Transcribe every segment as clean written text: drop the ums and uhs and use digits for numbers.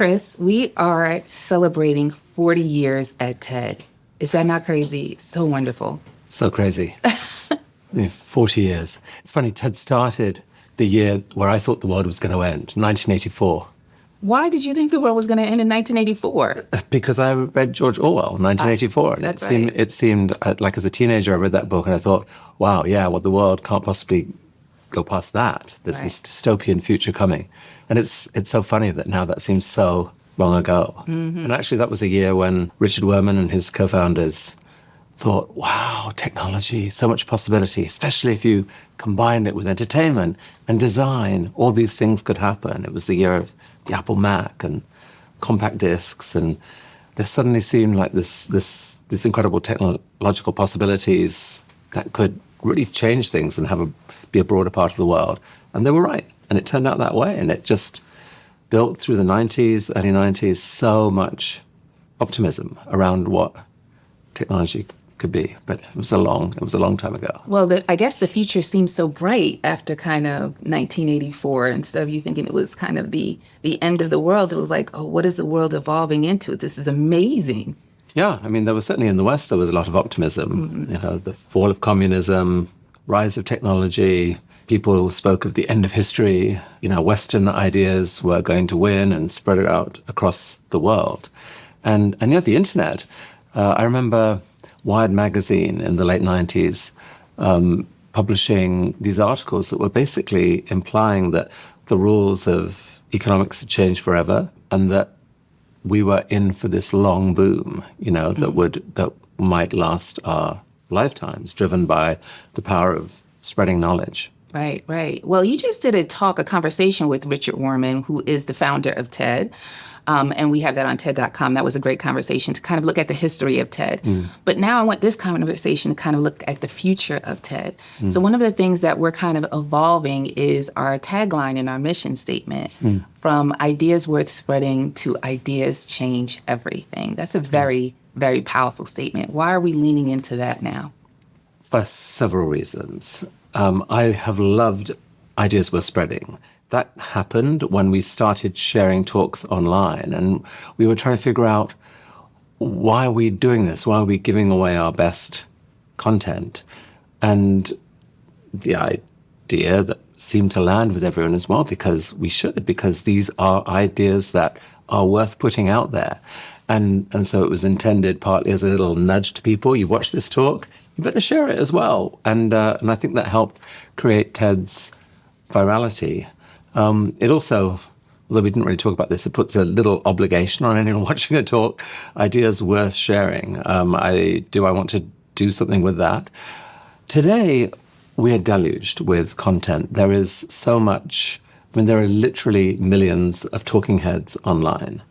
Chris, we are celebrating 40 years at TED. Is that not crazy? So wonderful. So crazy. 40 years. It's funny, TED started the year where I thought the world was going to end, 1984. Why did you think the world was going to end in 1984? Because I read George Orwell, 1984. And That's it seemed like as a teenager, I read that book and I thought, wow, yeah, well, the world can't possibly go past that. There's this dystopian future coming. And it's so funny that now that seems so long ago. Mm-hmm. And actually, that was a year when Richard Wurman and his co-founders thought, wow, technology, so much possibility, especially if you combined it with entertainment and design, all these things could happen. It was the year of the Apple Mac and compact discs, and there suddenly seemed like this incredible technological possibilities that could really change things and be a broader part of the world. And they were right, and it turned out that way, and it just built through the 90s, early 90s, so much optimism around what technology could be. But it was a long time ago. Well, I guess the future seems so bright after kind of 1984. Instead of you thinking it was kind of the end of the world, it was like, oh, what is the world evolving into? This is amazing. Yeah, I mean, there was certainly in the West, there was a lot of optimism. Mm-hmm. The fall of communism, rise of technology. People spoke of the end of history. Western ideas were going to win and spread it out across the world. And the internet, I remember Wired magazine in the late 90s publishing these articles that were basically implying that the rules of economics had changed forever and that we were in for this long boom, that might last our lifetimes, driven by the power of spreading knowledge. Right, right. Well, you just did a conversation with Richard Wurman, who is the founder of TED. And we have that on TED.com. That was a great conversation to kind of look at the history of TED. But now I want this conversation to kind of look at the future of TED. So one of the things that we're kind of evolving is our tagline and our mission statement, from ideas worth spreading to ideas change everything. That's a very, very powerful statement. Why are we leaning into that now? For several reasons. I have loved ideas worth spreading. That happened when we started sharing talks online, and we were trying to figure out, why are we doing this? Why are we giving away our best content? And the idea that seemed to land with everyone as well, because these are ideas that are worth putting out there. And so it was intended partly as a little nudge to people. You watch this talk, you better share it as well. And I think that helped create TED's virality. It also, although we didn't really talk about this, it puts a little obligation on anyone watching a talk. Ideas worth sharing. I want to do something with that. Today, we are deluged with content. There is so much. There are literally millions of talking heads online.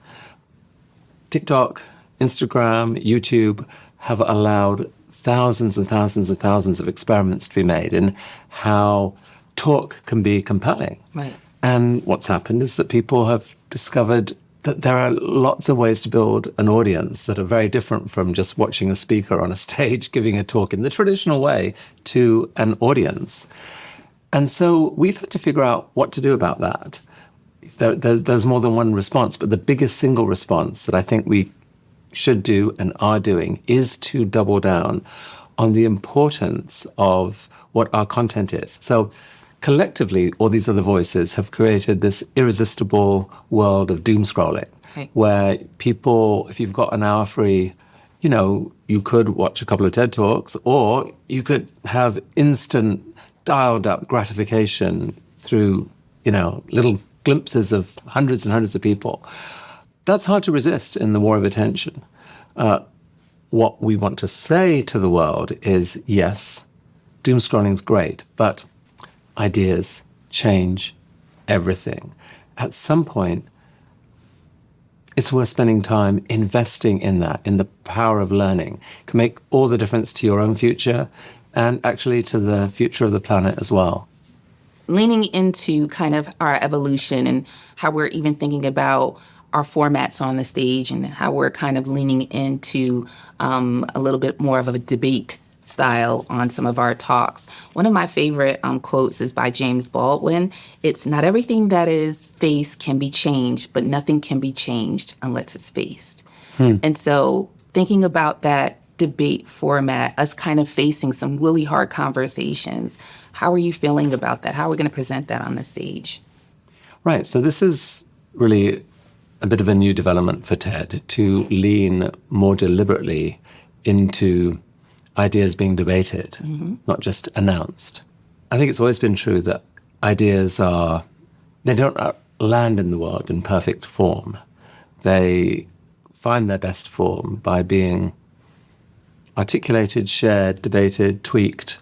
TikTok, Instagram, YouTube have allowed thousands and thousands and thousands of experiments to be made in how talk can be compelling. Right. And what's happened is that people have discovered that there are lots of ways to build an audience that are very different from just watching a speaker on a stage giving a talk in the traditional way to an audience. And so we've had to figure out what to do about that. There's more than one response, but the biggest single response that I think we should do and are doing is to double down on the importance of what our content is. So collectively, all these other voices have created this irresistible world of doom scrolling, right, where people, if you've got an hour free, you could watch a couple of TED Talks, or you could have instant dialed up gratification through, little glimpses of hundreds and hundreds of people. That's hard to resist in the war of attention. What we want to say to the world is, yes, doom scrolling is great, but ideas change everything. At some point, it's worth spending time investing in that, in the power of learning. It can make all the difference to your own future and actually to the future of the planet as well. Leaning into kind of our evolution and how we're even thinking about our formats on the stage and how we're kind of leaning into a little bit more of a debate style on some of our talks. One of my favorite quotes is by James Baldwin. It's not everything that is faced can be changed, but nothing can be changed unless it's faced. And so thinking about that debate format, us kind of facing some really hard conversations, how are you feeling about that? How are we going to present that on the stage? Right. So this is really a bit of a new development for TED to lean more deliberately into ideas being debated, not just announced. I think it's always been true that ideas they don't land in the world in perfect form. They find their best form by being articulated, shared, debated, tweaked,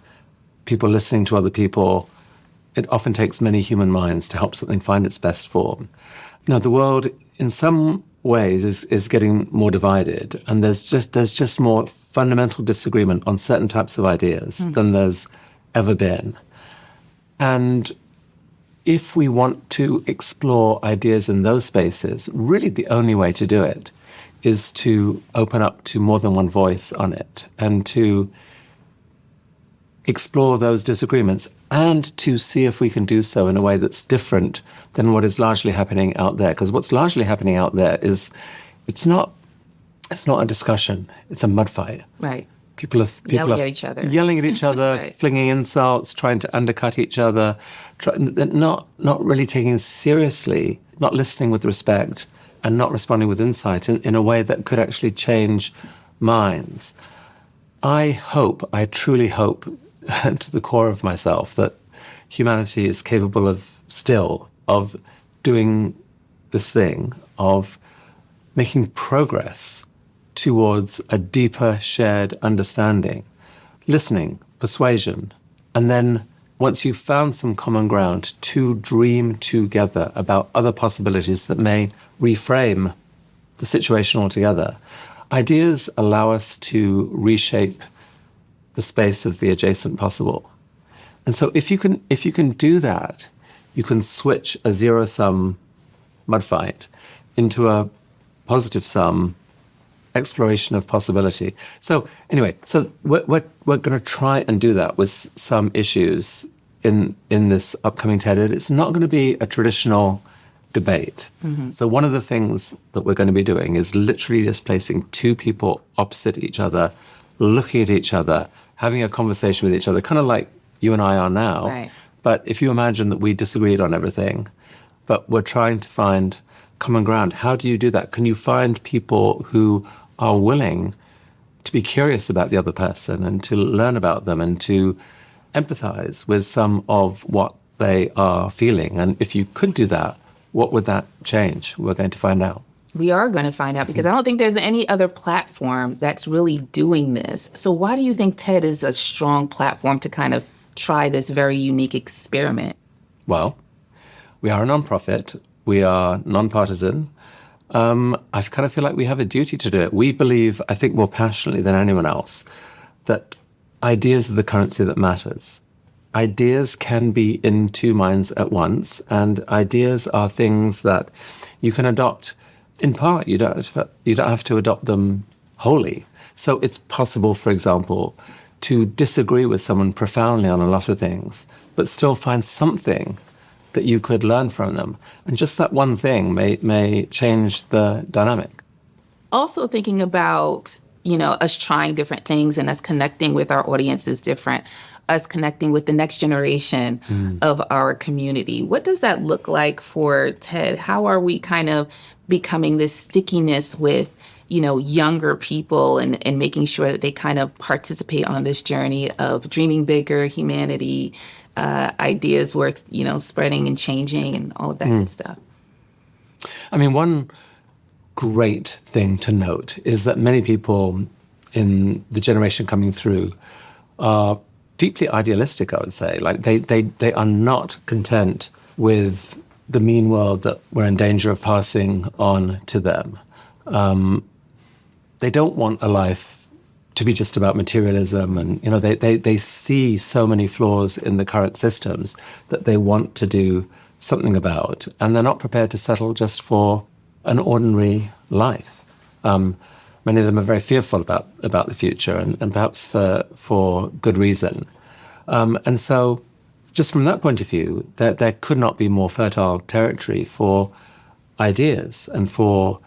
people listening to other people. It often takes many human minds to help something find its best form. Now, the world, in some ways, is getting more divided, and there's just more fundamental disagreement on certain types of ideas than there's ever been. And if we want to explore ideas in those spaces, really the only way to do it is to open up to more than one voice on it and to explore those disagreements and to see if we can do so in a way that's different than what is largely happening out there. Because what's largely happening out there is it's not a discussion, it's a mud fight. Right. People are Yelling at each other. Yelling at each other, Right. flinging insults, trying to undercut each other, not really taking it seriously, not listening with respect, and not responding with insight in a way that could actually change minds. I truly hope, to the core of myself, that humanity is capable of doing this thing, of making progress towards a deeper shared understanding, listening, persuasion, and then once you've found some common ground, to dream together about other possibilities that may reframe the situation altogether. Ideas allow us to reshape the space of the adjacent possible. And so if you can do that, you can switch a zero-sum mud fight into a positive-sum exploration of possibility. So anyway, we're going to try and do that with some issues in this upcoming TED. It's not going to be a traditional debate. So one of the things that we're going to be doing is literally just placing two people opposite each other, looking at each other, having a conversation with each other, kind of like you and I are now. Right. But if you imagine that we disagreed on everything, but we're trying to find common ground, how do you do that? Can you find people who are willing to be curious about the other person and to learn about them and to empathize with some of what they are feeling? And if you could do that, what would that change? We're going to find out. We are going to find out, because I don't think there's any other platform that's really doing this. So why do you think TED is a strong platform to kind of try this very unique experiment? Well, we are a nonprofit. We are nonpartisan. I kind of feel like we have a duty to do it. We believe, I think more passionately than anyone else, that ideas are the currency that matters. Ideas can be in two minds at once, and ideas are things that you can adopt in part. You don't have to adopt them wholly. So it's possible, for example, to disagree with someone profoundly on a lot of things, but still find something that you could learn from them. And just that one thing may change the dynamic. Also thinking about, us trying different things and us connecting with our audiences different, us connecting with the next generation of our community. What does that look like for TED? How are we kind of becoming this stickiness with, younger people and making sure that they kind of participate on this journey of dreaming bigger, humanity, ideas worth, spreading and changing and all of that good stuff? I mean, one great thing to note is that many people in the generation coming through are deeply idealistic, I would say. Like they are not content with the mean world that we're in danger of passing on to them. They don't want a life to be just about materialism, and they see so many flaws in the current systems that they want to do something about, and they're not prepared to settle just for an ordinary life. Many of them are very fearful about the future, and perhaps for good reason. And so, just from that point of view, there could not be more fertile territory for ideas and for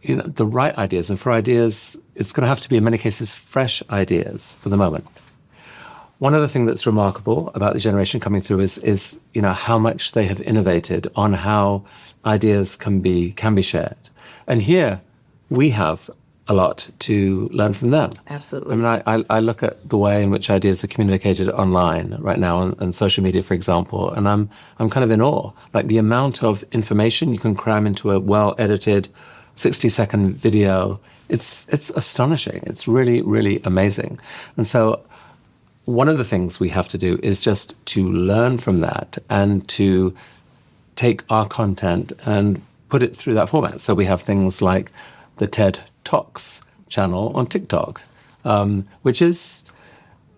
the right ideas. And for ideas, it's going to have to be, in many cases, fresh ideas for the moment. One other thing that's remarkable about the generation coming through is how much they have innovated on how ideas can be shared. And here we have a lot to learn from them. Absolutely. I mean, I look at the way in which ideas are communicated online right now on social media, for example, and I'm kind of in awe. Like the amount of information you can cram into a well-edited 60-second video, it's astonishing. It's really, really amazing. And so one of the things we have to do is just to learn from that and to take our content and put it through that format. So we have things like the TED Talks channel on TikTok, which is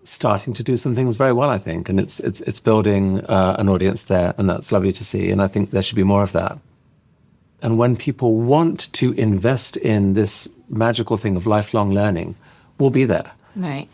starting to do some things very well, I think, and it's building an audience there, and that's lovely to see. And I think there should be more of that. And when people want to invest in this magical thing of lifelong learning, we'll be there. Right.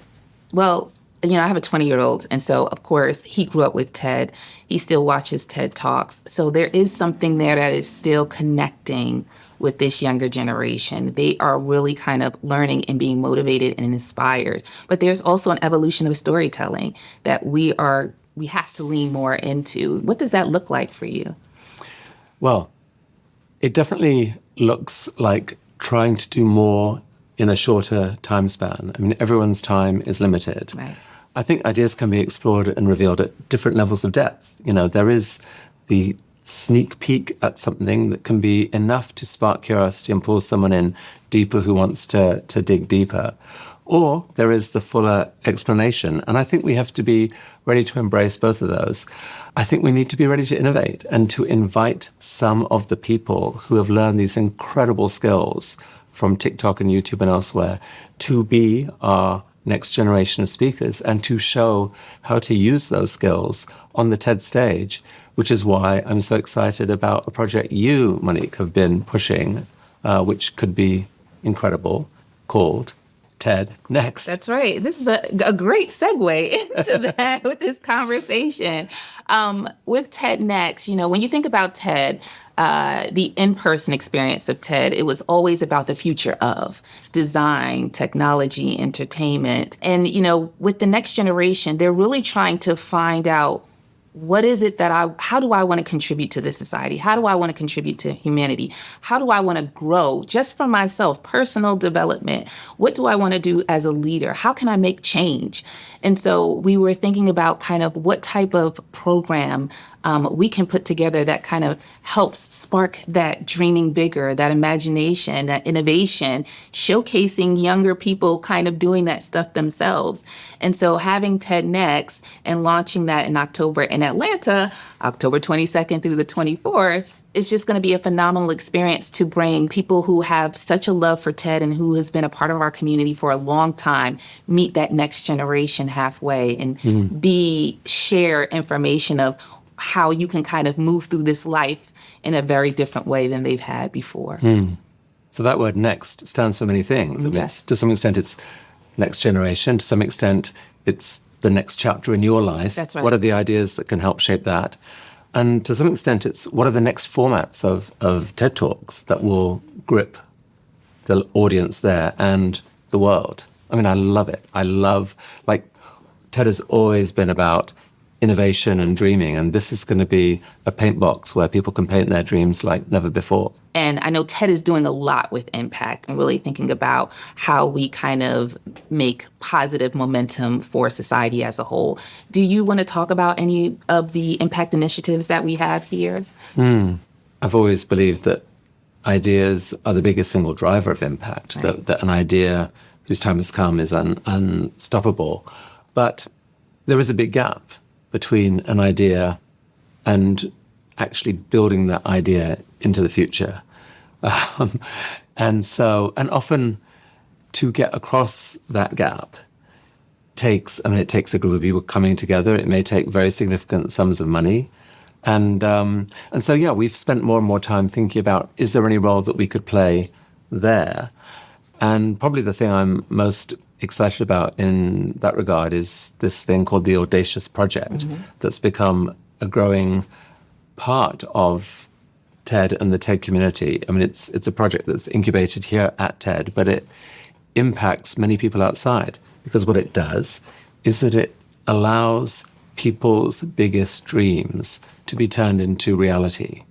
Well, I have a 20-year-old, and so, of course, he grew up with TED. He still watches TED Talks. So there is something there that is still connecting with this younger generation. They are really kind of learning and being motivated and inspired. But there's also an evolution of storytelling that we have to lean more into. What does that look like for you? Well, it definitely looks like trying to do more in a shorter time span. I mean, everyone's time is limited. Right. I think ideas can be explored and revealed at different levels of depth. There is the sneak peek at something that can be enough to spark curiosity and pull someone in deeper who wants to dig deeper. Or there is the fuller explanation. And I think we have to be ready to embrace both of those. I think we need to be ready to innovate and to invite some of the people who have learned these incredible skills from TikTok and YouTube and elsewhere to be our next generation of speakers and to show how to use those skills on the TED stage, which is why I'm so excited about a project you, Monique, have been pushing, which could be incredible, called TED Next. That's right. This is a great segue into that with this conversation. With TED Next, when you think about TED, the in-person experience of TED, it was always about the future of design, technology, entertainment. And, with the next generation, they're really trying to find out what is it how do I want to contribute to this society? How do I want to contribute to humanity? How do I want to grow just for myself, personal development? What do I want to do as a leader? How can I make change? And so we were thinking about kind of what type of program we can put together that kind of helps spark that dreaming bigger, that imagination, that innovation, showcasing younger people kind of doing that stuff themselves. And so having TED Next and launching that in October in Atlanta, October 22nd through the 24th, it's just going to be a phenomenal experience to bring people who have such a love for TED and who has been a part of our community for a long time, meet that next generation halfway and share information of how you can kind of move through this life in a very different way than they've had before. So that word next stands for many things. Yes. To some extent, it's next generation. To some extent, it's the next chapter in your life. That's right. What are the ideas that can help shape that? And to some extent, it's what are the next formats of TED Talks that will grip the audience there and the world. I mean, I love it. TED has always been about innovation and dreaming, and this is going to be a paint box where people can paint their dreams like never before. And I know TED is doing a lot with impact and really thinking about how we kind of make positive momentum for society as a whole. Do you want to talk about any of the impact initiatives that we have here? I've always believed that ideas are the biggest single driver of impact, Right. that an idea whose time has come is unstoppable. But there is a big gap between an idea and actually building that idea into the future. And often to get across that gap takes a group of people coming together. It may take very significant sums of money. And so we've spent more and more time thinking about, is there any role that we could play there? And probably the thing I'm most excited about in that regard is this thing called the Audacious Project that's become a growing part of TED and the TED community. I mean, it's a project that's incubated here at TED, but it impacts many people outside, because what it does is that it allows people's biggest dreams to be turned into reality.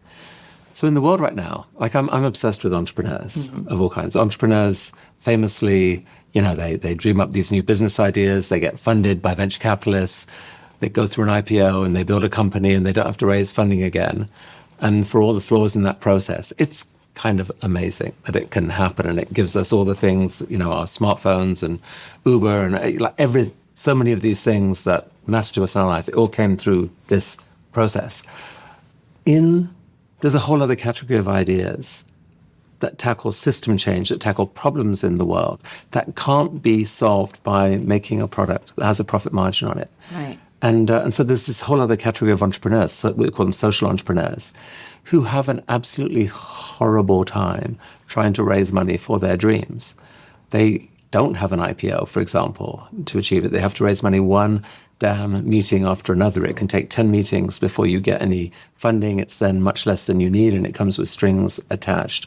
So in the world right now, like I'm obsessed with entrepreneurs of all kinds. Entrepreneurs famously, they dream up these new business ideas, they get funded by venture capitalists, they go through an IPO and they build a company and they don't have to raise funding again. And for all the flaws in that process, it's kind of amazing that it can happen, and it gives us all the things, our smartphones and Uber and so many of these things that matter to us in our life. It all came through this process. There's a whole other category of ideas that tackle system change, that tackle problems in the world that can't be solved by making a product that has a profit margin on it. Right. And so there's this whole other category of entrepreneurs, so we call them social entrepreneurs, who have an absolutely horrible time trying to raise money for their dreams. They don't have an IPO, for example, to achieve it. They have to raise money one damn meeting after another. It can take 10 meetings before you get any funding. It's then much less than you need, and it comes with strings attached.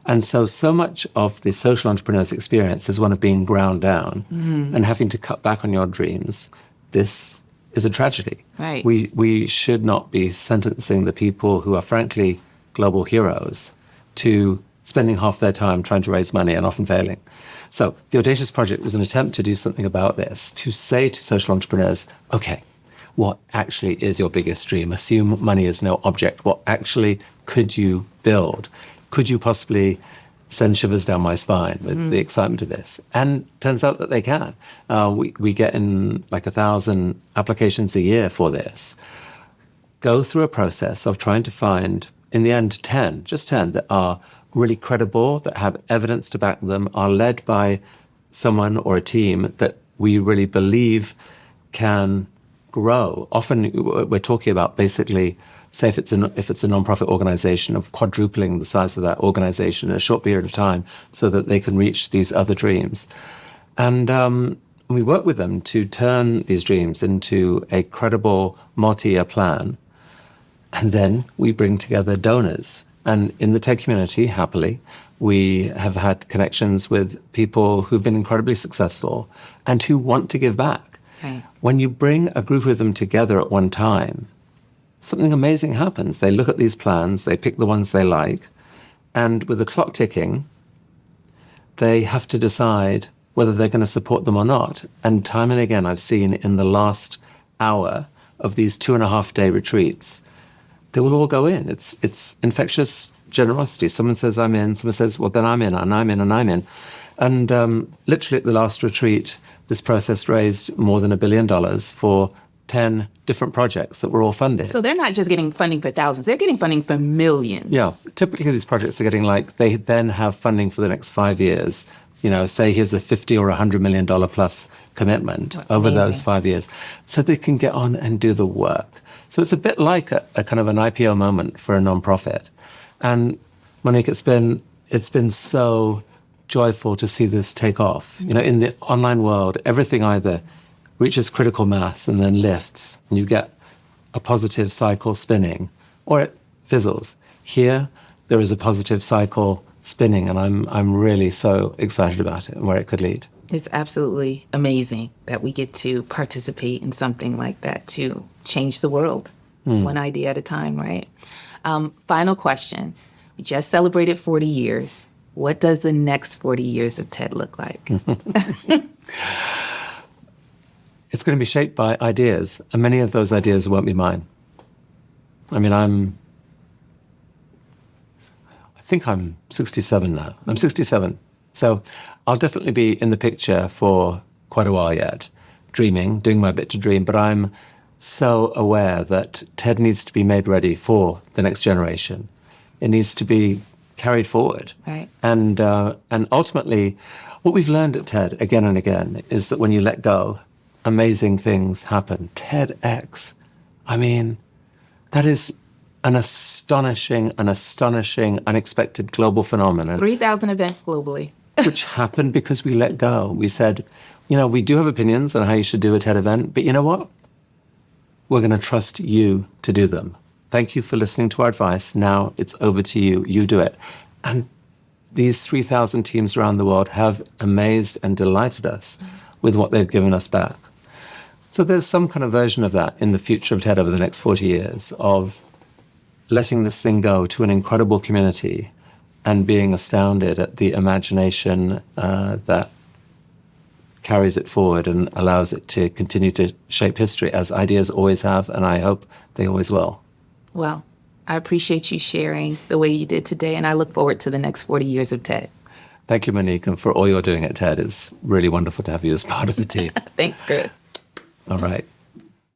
And so much of the social entrepreneur's experience is one of being ground down and having to cut back on your dreams. This is a tragedy. Right. We should not be sentencing the people who are frankly global heroes to spending half their time trying to raise money and often failing. So the Audacious Project was an attempt to do something about this, to say to social entrepreneurs, okay, what actually is your biggest dream? Assume money is no object. What actually could you build? Could you possibly send shivers down my spine with the excitement of this? And turns out that they can. We get in like 1,000 applications a year for this. Go through a process of trying to find, in the end, 10, just 10 that are really credible, that have evidence to back them, are led by someone or a team that we really believe can grow. Often we're talking about basically, say if it's a nonprofit organization, of quadrupling the size of that organization in a short period of time so that they can reach these other dreams. And we work with them to turn these dreams into a credible multi-year plan. And then we bring together donors. And in the TED community, happily, we have had connections with people who've been incredibly successful and who want to give back. Right. When you bring a group of them together at one time, something amazing happens. They look at these plans, they pick the ones they like, and with the clock ticking, they have to decide whether they're going to support them or not. And time and again, I've seen in the last hour of these 2.5-day retreats, they will all go in. It's infectious generosity. Someone says, I'm in. Someone says, well, then I'm in, and I'm in, and I'm in. And literally at the last retreat, this process raised more than $1 billion for 10 different projects that were all funded. So they're not just getting funding for thousands, they're getting funding for millions. Yeah. Typically, these projects are getting they then have funding for the next 5 years. Say here's a $50 or $100 million plus commitment over those 5 years, so they can get on and do the work. So it's a bit like a kind of an IPO moment for a nonprofit. And Monique, it's been so joyful to see this take off. In the online world, everything either reaches critical mass and then lifts, and you get a positive cycle spinning, or it fizzles. Here, there is a positive cycle spinning, and I'm really so excited about it and where it could lead. It's absolutely amazing that we get to participate in something like that to change the world, one idea at a time, right? Final question. We just celebrated 40 years. What does the next 40 years of TED look like? It's going to be shaped by ideas, and many of those ideas won't be mine. I mean, I think I'm 67 now. I'm 67. So I'll definitely be in the picture for quite a while yet, dreaming, doing my bit to dream. But I'm so aware that TED needs to be made ready for the next generation. It needs to be carried forward. Right. And ultimately, what we've learned at TED again and again is that when you let go, amazing things happen. TEDx, I mean, that is an astonishing, unexpected global phenomenon. 3,000 events globally. which happened because we let go. We said, we do have opinions on how you should do a TED event, but you know what? We're going to trust you to do them. Thank you for listening to our advice. Now it's over to you. You do it. And these 3,000 teams around the world have amazed and delighted us with what they've given us back. So there's some kind of version of that in the future of TED over the next 40 years, of letting this thing go to an incredible community and being astounded at the imagination that carries it forward and allows it to continue to shape history, as ideas always have, and I hope they always will. Well, I appreciate you sharing the way you did today, and I look forward to the next 40 years of TED. Thank you, Monique, and for all you're doing at TED. It's really wonderful to have you as part of the team. Thanks, Chris. All right.